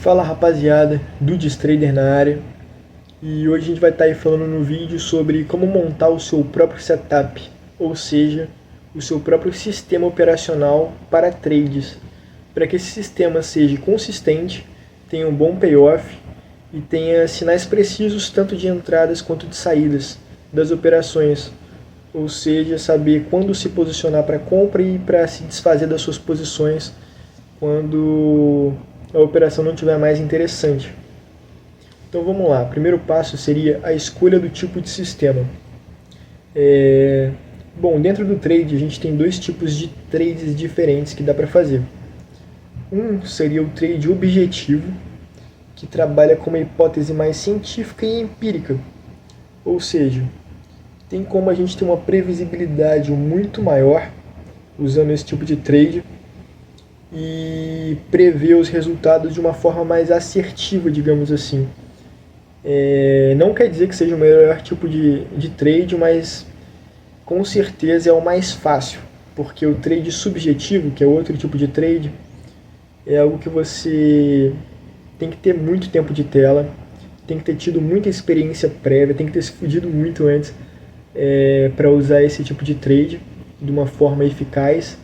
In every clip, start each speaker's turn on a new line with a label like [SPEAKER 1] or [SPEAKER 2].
[SPEAKER 1] Fala rapaziada, Dudes Trader na área, e hoje a gente vai estar aí falando no vídeo sobre como montar o seu próprio setup, ou seja, o seu próprio sistema operacional para trades, para que esse sistema seja consistente, tenha um bom payoff e tenha sinais precisos tanto de entradas quanto de saídas das operações, ou seja, saber quando se posicionar para compra e para se desfazer das suas posições quando a operação não estiver mais interessante. Então vamos lá, o primeiro passo seria a escolha do tipo de sistema. Bom, dentro do trade a gente tem dois tipos de trades diferentes que dá para fazer. Um seria o trade objetivo, que trabalha com uma hipótese mais científica e empírica, ou seja, tem como a gente ter uma previsibilidade muito maior usando esse tipo de trade e prever os resultados de uma forma mais assertiva, digamos assim. Não quer dizer que seja o melhor tipo de trade, mas com certeza é o mais fácil, porque o trade subjetivo, que é outro tipo de trade, é algo que você tem que ter muito tempo de tela, tem que ter tido muita experiência prévia, tem que ter se fudido muito antes para usar esse tipo de trade de uma forma eficaz.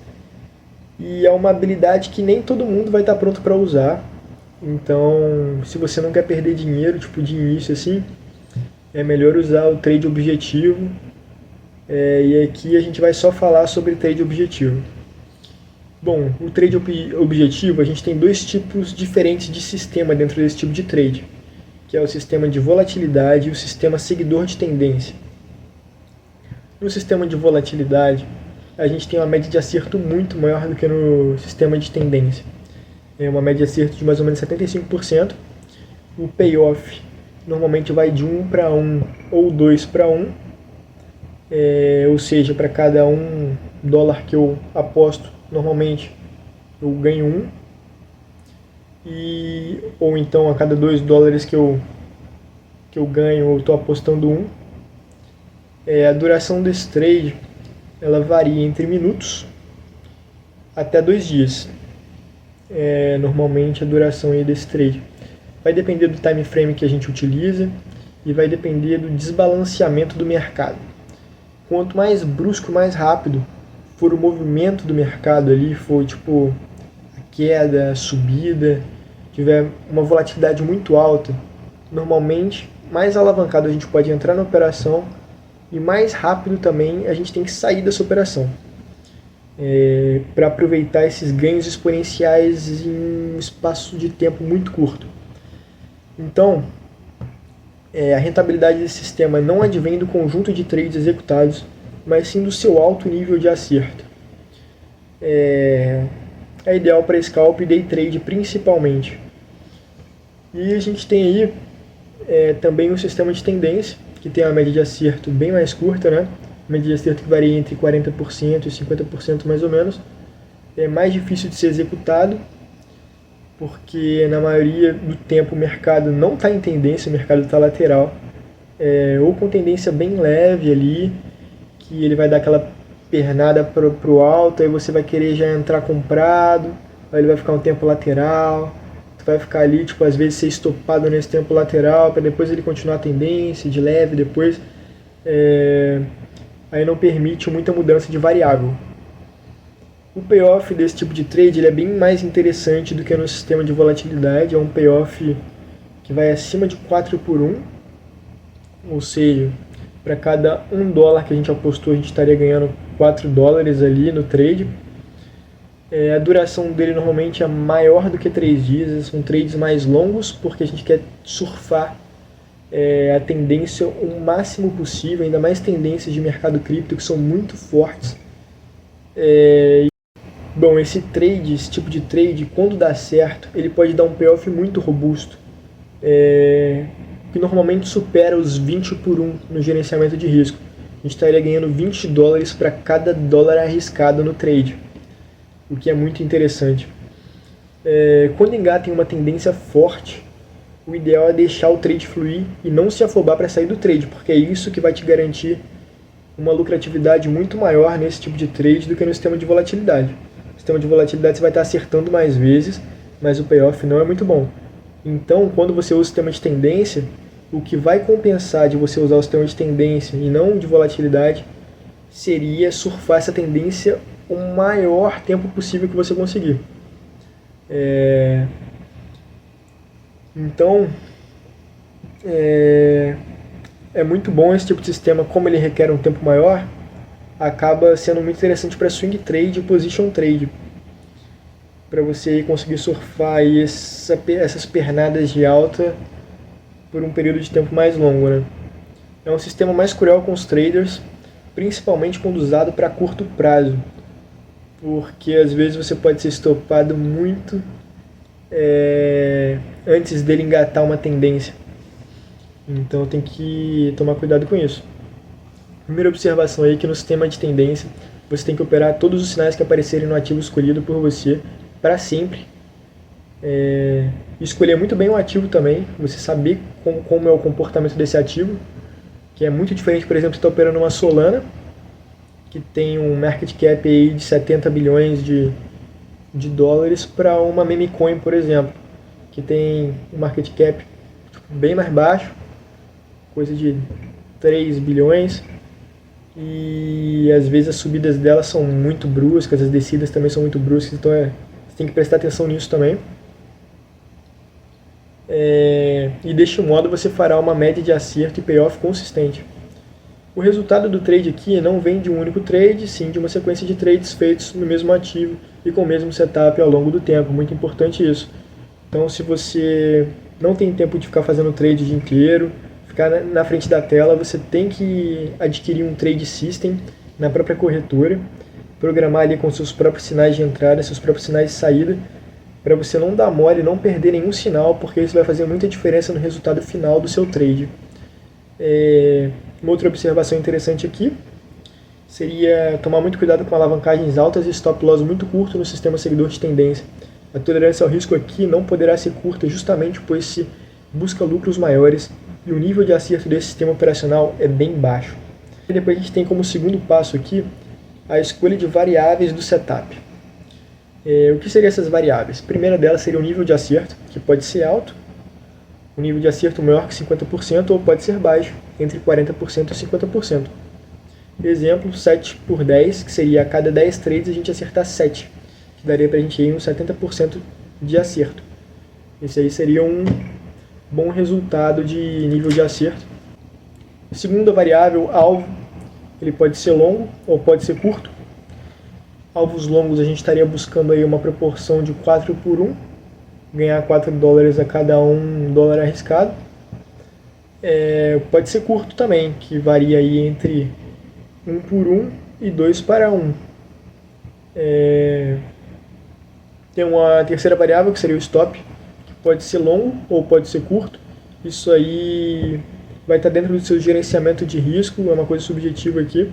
[SPEAKER 1] E é uma habilidade que nem todo mundo vai estar pronto para usar. Então, se você não quer perder dinheiro, tipo de início assim, é melhor usar o trade objetivo. E aqui a gente vai só falar sobre trade objetivo. Bom, o trade objetivo, a gente tem dois tipos diferentes de sistema dentro desse tipo de trade, que é o sistema de volatilidade e o sistema seguidor de tendência. No sistema de volatilidade, a gente tem uma média de acerto muito maior do que no sistema de tendência. É uma média de acerto de mais ou menos 75%. O payoff normalmente vai de 1 para 1 ou 2 para 1. Ou seja, para cada $1 que eu aposto, normalmente eu ganho 1. Ou então a cada $2 que eu ganho, eu estou apostando 1. A duração desse trade ela varia entre minutos até 2 dias. Normalmente a duração aí desse trade vai depender do time frame que a gente utiliza e vai depender do desbalanceamento do mercado. Quanto mais brusco, mais rápido for o movimento do mercado ali, for tipo a queda, a subida, tiver uma volatilidade muito alta, normalmente mais alavancado a gente pode entrar na operação e mais rápido também a gente tem que sair dessa operação para aproveitar esses ganhos exponenciais em um espaço de tempo muito curto. Então, a rentabilidade desse sistema não advém do conjunto de trades executados, mas sim do seu alto nível de acerto. É ideal para scalp e day trade principalmente. E a gente tem aí também um sistema de tendência, que tem uma média de acerto bem mais curta, né? Média de acerto que varia entre 40% e 50% mais ou menos. É mais difícil de ser executado, porque na maioria do tempo o mercado não está em tendência, o mercado está lateral, ou com tendência bem leve ali, que ele vai dar aquela pernada para o alto, aí você vai querer já entrar comprado, aí ele vai ficar um tempo lateral, vai ficar ali, tipo, às vezes ser estopado nesse tempo lateral, para depois ele continuar a tendência de leve, depois aí não permite muita mudança de variável. O payoff desse tipo de trade ele é bem mais interessante do que no sistema de volatilidade, é um payoff que vai acima de 4 por 1, ou seja, para cada $1 que a gente apostou, a gente estaria ganhando $4 ali no trade. A duração dele normalmente é maior do que 3 dias, são trades mais longos, porque a gente quer surfar a tendência o máximo possível, ainda mais tendências de mercado cripto que são muito fortes. Bom, esse tipo de trade, quando dá certo, ele pode dar um payoff muito robusto, que normalmente supera os 20 por 1 no gerenciamento de risco. A gente estaria ganhando $20 para cada dólar arriscado no trade, o que é muito interessante. Quando engata em uma tendência forte, o ideal é deixar o trade fluir e não se afobar para sair do trade, porque é isso que vai te garantir uma lucratividade muito maior nesse tipo de trade do que no sistema de volatilidade. No sistema de volatilidade você vai estar acertando mais vezes, mas o payoff não é muito bom. Então, quando você usa o sistema de tendência, o que vai compensar de você usar o sistema de tendência e não de volatilidade seria surfar essa tendência o maior tempo possível que você conseguir. Então, é muito bom esse tipo de sistema, como ele requer um tempo maior, acaba sendo muito interessante para swing trade e position trade, para você conseguir surfar aí essas pernadas de alta por um período de tempo mais longo, né? É um sistema mais cruel com os traders, principalmente quando usado para curto prazo, porque às vezes você pode ser estopado muito antes dele engatar uma tendência. Então tem que tomar cuidado com isso. Primeira observação aí é que no sistema de tendência você tem que operar todos os sinais que aparecerem no ativo escolhido por você para sempre. Escolher muito bem o ativo também, você saber como é o comportamento desse ativo, que é muito diferente, por exemplo, você está operando uma Solana, que tem um market cap aí de 70 bilhões de dólares, para uma meme coin, por exemplo, que tem um market cap bem mais baixo, coisa de 3 bilhões, e às vezes as subidas dela são muito bruscas, as descidas também são muito bruscas, então você tem que prestar atenção nisso também. E deste modo você fará uma média de acerto e payoff consistente. O resultado do trade aqui não vem de um único trade, sim de uma sequência de trades feitos no mesmo ativo e com o mesmo setup ao longo do tempo, muito importante isso. Então, se você não tem tempo de ficar fazendo trade o dia inteiro, ficar na frente da tela, você tem que adquirir um trade system na própria corretora, programar ali com seus próprios sinais de entrada, seus próprios sinais de saída, para você não dar mole, não perder nenhum sinal, porque isso vai fazer muita diferença no resultado final do seu trade. Uma outra observação interessante aqui seria tomar muito cuidado com alavancagens altas e stop loss muito curto no sistema seguidor de tendência. A tolerância ao risco aqui não poderá ser curta justamente pois se busca lucros maiores e o nível de acerto desse sistema operacional é bem baixo. E depois a gente tem como segundo passo aqui a escolha de variáveis do setup. O que seriam essas variáveis? A primeira delas seria o nível de acerto, que pode ser alto, o nível de acerto maior que 50% ou pode ser baixo, entre 40% e 50%. Exemplo, 7 por 10, que seria a cada 10 trades a gente acertar 7, que daria para a gente ir uns 70% de acerto. Esse aí seria um bom resultado de nível de acerto. Segunda variável, alvo, ele pode ser longo ou pode ser curto. Alvos longos a gente estaria buscando aí uma proporção de 4 por 1, ganhar 4 dólares a cada $1 arriscado. Pode ser curto também, que varia aí entre 1 por 1 e 2 para 1. Tem uma terceira variável que seria o stop, que pode ser longo ou pode ser curto. Isso aí vai estar dentro do seu gerenciamento de risco, é uma coisa subjetiva aqui.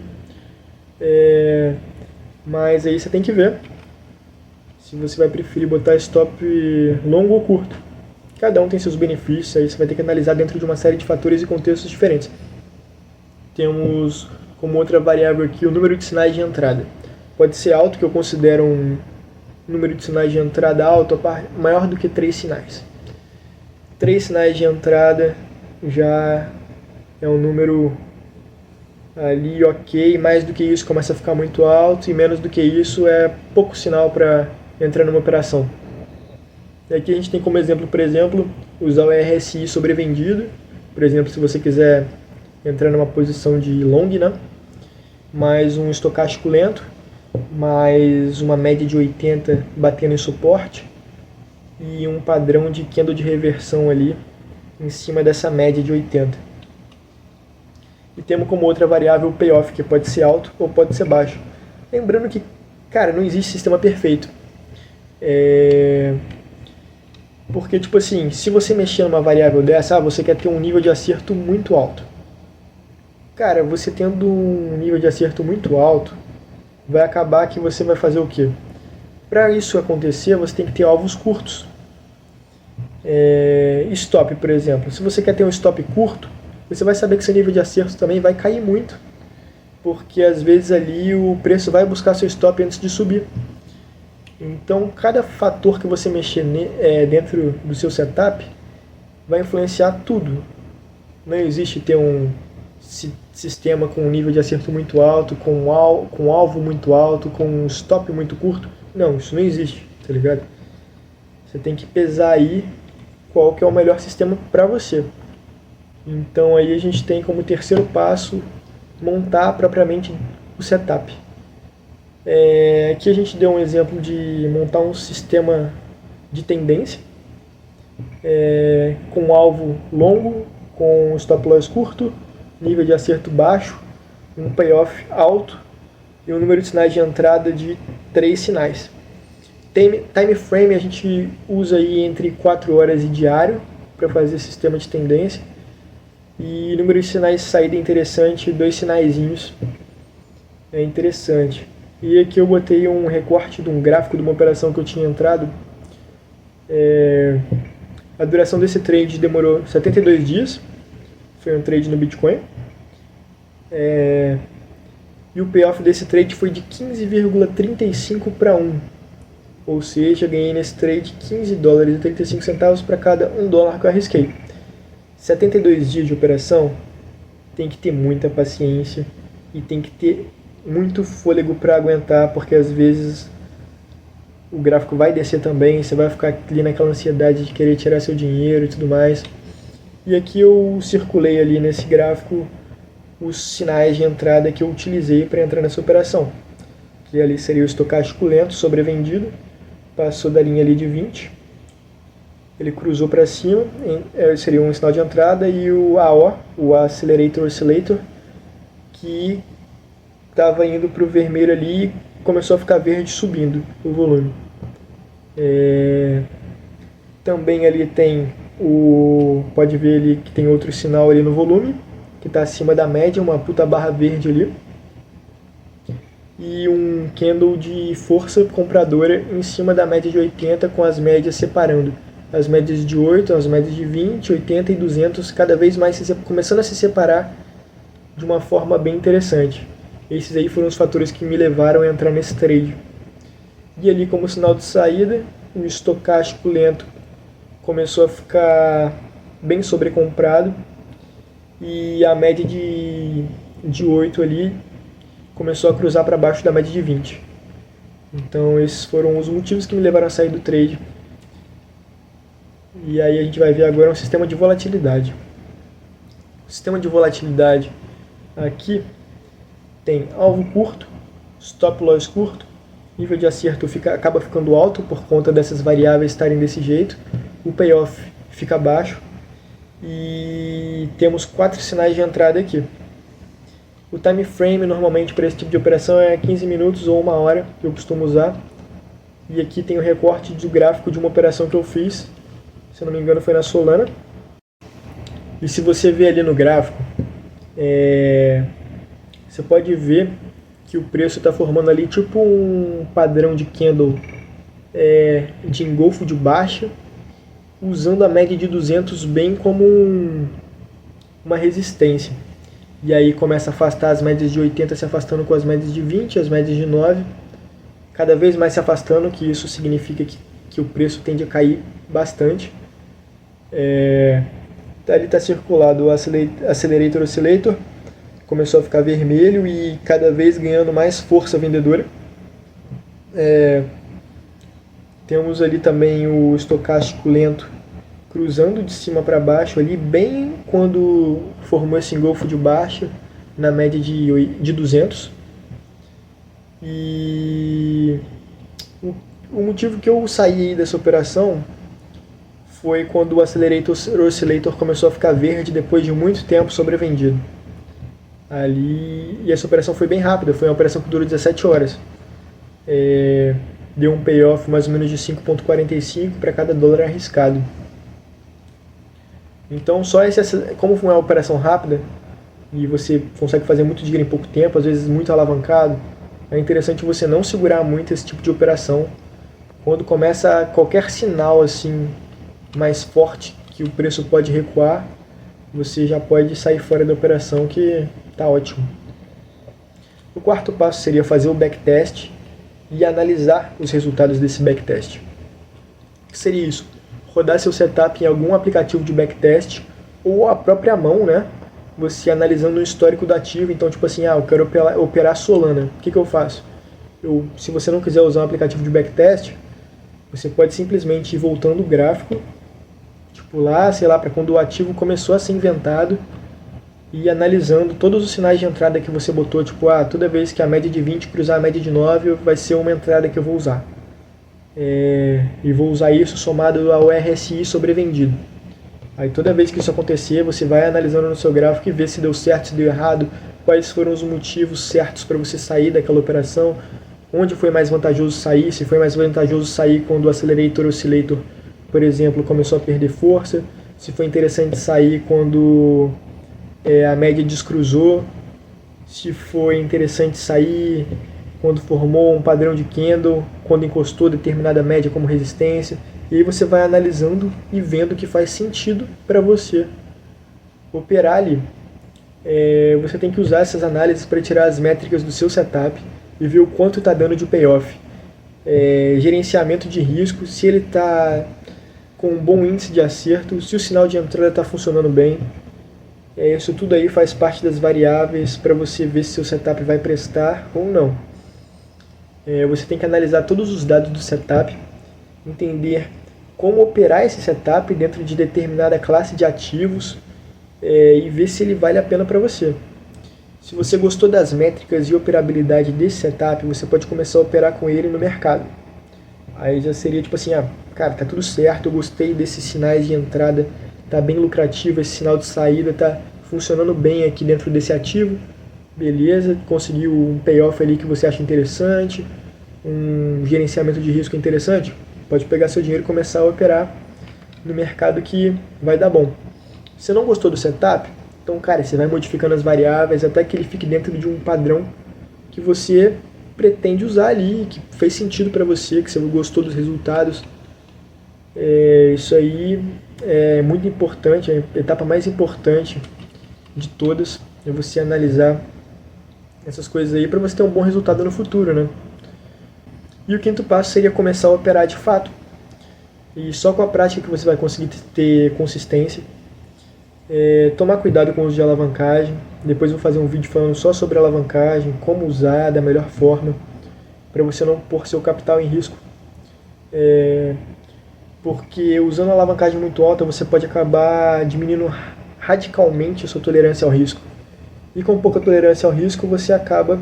[SPEAKER 1] Mas aí você tem que ver se você vai preferir botar stop longo ou curto. Cada um tem seus benefícios, aí você vai ter que analisar dentro de uma série de fatores e contextos diferentes. Temos como outra variável aqui o número de sinais de entrada. Pode ser alto, que eu considero um número de sinais de entrada alto, maior do que 3 sinais. 3 sinais de entrada já é um número ali ok, mais do que isso começa a ficar muito alto, e menos do que isso é pouco sinal para entrar numa operação. E aqui a gente tem como exemplo, por exemplo, usar o RSI sobrevendido. Por exemplo, se você quiser entrar numa posição de long, né? Mais um estocástico lento, mais uma média de 80 batendo em suporte e um padrão de candle de reversão ali em cima dessa média de 80. E temos como outra variável o payoff, que pode ser alto ou pode ser baixo. Lembrando que, cara, não existe sistema perfeito. Porque, tipo assim, se você mexer numa variável dessa, você quer ter um nível de acerto muito alto. Cara, você tendo um nível de acerto muito alto, vai acabar que você vai fazer o quê? Para isso acontecer, você tem que ter alvos curtos. Stop, por exemplo. Se você quer ter um stop curto, você vai saber que seu nível de acerto também vai cair muito, porque às vezes ali o preço vai buscar seu stop antes de subir. Então, cada fator que você mexer dentro do seu setup vai influenciar tudo. Não existe ter um sistema com um nível de acerto muito alto, com alvo muito alto, com um stop muito curto. Não, isso não existe, tá ligado? Você tem que pesar aí qual que é o melhor sistema para você. Então aí a gente tem como terceiro passo montar propriamente o setup. Aqui a gente deu um exemplo de montar um sistema de tendência com alvo longo, com stop loss curto, nível de acerto baixo, um payoff alto e um número de sinais de entrada de 3 sinais. Time frame a gente usa aí entre 4 horas e diário para fazer sistema de tendência. E número de sinais de saída interessante, 2 sinaizinhos. É interessante. E aqui eu botei um recorte de um gráfico de uma operação que eu tinha entrado. A duração desse trade demorou 72 dias. Foi um trade no Bitcoin. E o payoff desse trade foi de 15,35 para 1. Ou seja, ganhei nesse trade 15 dólares e 35 centavos para cada $1 que eu arrisquei. 72 dias de operação, tem que ter muita paciência e tem que ter muito fôlego para aguentar, porque às vezes o gráfico vai descer também, você vai ficar ali naquela ansiedade de querer tirar seu dinheiro e tudo mais. E aqui eu circulei ali nesse gráfico os sinais de entrada que eu utilizei para entrar nessa operação. Que ali seria o estocástico lento, sobrevendido, passou da linha ali de 20. Ele cruzou para cima, seria um sinal de entrada, e o AO, o Accelerator Oscillator, que estava indo para o vermelho ali e começou a ficar verde subindo o volume. Também ali tem pode ver ali que tem outro sinal ali no volume, que está acima da média, uma puta barra verde ali. E um candle de força compradora em cima da média de 80, com as médias separando. As médias de 8, as médias de 20, 80 e 200, cada vez mais começando a se separar de uma forma bem interessante. Esses aí foram os fatores que me levaram a entrar nesse trade. E ali como sinal de saída, o estocástico lento começou a ficar bem sobrecomprado e a média de 8 ali começou a cruzar para baixo da média de 20. Então esses foram os motivos que me levaram a sair do trade. E aí a gente vai ver agora um sistema de volatilidade. O sistema de volatilidade aqui tem alvo curto, stop loss curto, nível de acerto acaba ficando alto por conta dessas variáveis estarem desse jeito, o payoff fica baixo e temos 4 sinais de entrada aqui. O time frame normalmente para esse tipo de operação é 15 minutos ou 1 hora, que eu costumo usar. E aqui tem o recorte do gráfico de uma operação que eu fiz, se eu não me engano foi na Solana. E se você ver ali no gráfico, você pode ver que o preço está formando ali tipo um padrão de candle de engolfo de baixa, usando a média de 200 bem como uma resistência. E aí começa a afastar as médias de 80, se afastando com as médias de 20, as médias de 9, cada vez mais se afastando, que isso significa que o preço tende a cair bastante. Ali está circulado o Accelerator Oscillator, começou a ficar vermelho e cada vez ganhando mais força vendedora. Temos ali também o estocástico lento cruzando de cima para baixo ali, bem quando formou esse engolfo de baixa na média de 200. E o motivo que eu saí dessa operação foi quando o Accelerator Oscillator começou a ficar verde depois de muito tempo sobrevendido. E essa operação foi bem rápida, foi uma operação que durou 17 horas. Deu um payoff mais ou menos de 5,45 para cada dólar arriscado. Então, como foi uma operação rápida e você consegue fazer muito dinheiro em pouco tempo, às vezes muito alavancado, é interessante você não segurar muito esse tipo de operação. Quando começa qualquer sinal assim mais forte que o preço pode recuar, você já pode sair fora da operação, que está ótimo. O quarto passo seria fazer o backtest e analisar os resultados desse backtest. O que seria isso? rodar seu setup em algum aplicativo de backtest ou a própria mão, né? Você analisando o histórico do ativo. Então, tipo assim, eu quero operar Solana. O que eu faço? Se você não quiser usar um aplicativo de backtest, você pode simplesmente ir voltando o gráfico, tipo lá, sei lá, para quando o ativo começou a ser inventado, e analisando todos os sinais de entrada que você botou, tipo, toda vez que a média de 20 cruzar a média de 9, vai ser uma entrada que eu vou usar. E vou usar isso somado ao RSI sobrevendido. Aí toda vez que isso acontecer, você vai analisando no seu gráfico e vê se deu certo, se deu errado, quais foram os motivos certos para você sair daquela operação, onde foi mais vantajoso sair, se foi mais vantajoso sair quando o Accelerator Oscillator, por exemplo, começou a perder força, se foi interessante sair quando a média descruzou, se foi interessante sair quando formou um padrão de candle, quando encostou determinada média como resistência, e aí você vai analisando e vendo o que faz sentido para você operar ali. Você tem que usar essas análises para tirar as métricas do seu setup e ver o quanto está dando de payoff. Gerenciamento de risco, se ele está com um bom índice de acerto, se o sinal de entrada está funcionando bem. Isso tudo aí faz parte das variáveis para você ver se seu setup vai prestar ou não. Você tem que analisar todos os dados do setup, entender como operar esse setup dentro de determinada classe de ativos e ver se ele vale a pena para você. Se você gostou das métricas e operabilidade desse setup, você pode começar a operar com ele no mercado. Aí já seria tipo assim, cara, tá tudo certo, eu gostei desses sinais de entrada, tá bem lucrativo, esse sinal de saída tá funcionando bem aqui dentro desse ativo, beleza, conseguiu um payoff ali que você acha interessante, um gerenciamento de risco interessante, pode pegar seu dinheiro e começar a operar no mercado que vai dar bom. Se você não gostou do setup, então, cara, você vai modificando as variáveis até que ele fique dentro de um padrão que você pretende usar ali, que fez sentido para você, que você gostou dos resultados. Isso aí é muito importante, é a etapa mais importante de todas, é você analisar essas coisas aí para você ter um bom resultado no futuro, né? E o quinto passo seria começar a operar de fato. E só com a prática que você vai conseguir ter consistência. Tomar cuidado com o uso de alavancagem. Depois eu vou fazer um vídeo falando só sobre alavancagem, como usar da melhor forma, para você não pôr seu capital em risco. Porque usando a alavancagem muito alta, você pode acabar diminuindo radicalmente a sua tolerância ao risco. E com pouca tolerância ao risco, você acaba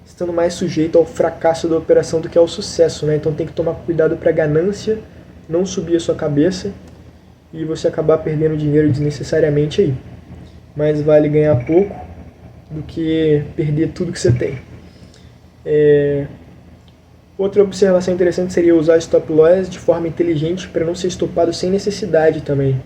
[SPEAKER 1] estando mais sujeito ao fracasso da operação do que ao sucesso, né? Então tem que tomar cuidado para a ganância não subir a sua cabeça e você acabar perdendo dinheiro desnecessariamente aí. Mas vale ganhar pouco do que perder tudo que você tem. Outra observação interessante seria usar stop loss de forma inteligente para não ser estopado sem necessidade também.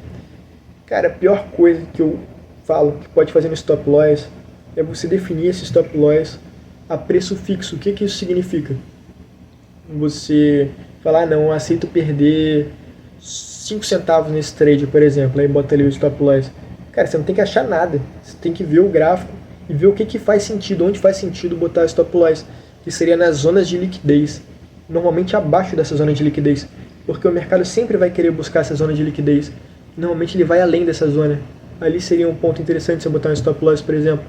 [SPEAKER 1] Cara, a pior coisa que eu falo que pode fazer no stop loss é você definir esse stop loss a preço fixo. O que isso significa? Você falar, não, eu aceito perder 5 centavos nesse trade, por exemplo, aí bota ali o stop loss. Cara, você não tem que achar nada, você tem que ver o gráfico e ver o que faz sentido, onde faz sentido botar o stop loss, que seria nas zonas de liquidez, normalmente abaixo dessa zona de liquidez, porque o mercado sempre vai querer buscar essa zona de liquidez, normalmente ele vai além dessa zona, ali seria um ponto interessante você botar um stop loss, por exemplo.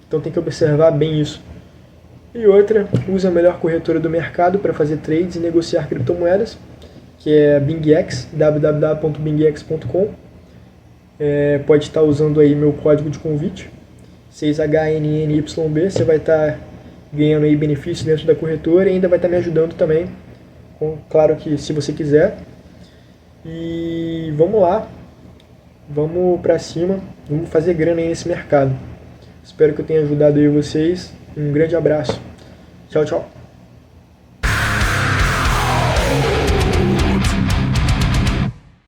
[SPEAKER 1] Então tem que observar bem isso. E outra, use a melhor corretora do mercado para fazer trades e negociar criptomoedas, que é a BingX, www.bingx.com. Pode estar usando aí meu código de convite, 6HNNYB, você vai estar ganhando aí benefícios dentro da corretora e ainda vai estar me ajudando também, claro que se você quiser. E vamos lá, vamos para cima, vamos fazer grana aí nesse mercado. Espero que eu tenha ajudado aí vocês. Um grande abraço. Tchau, tchau.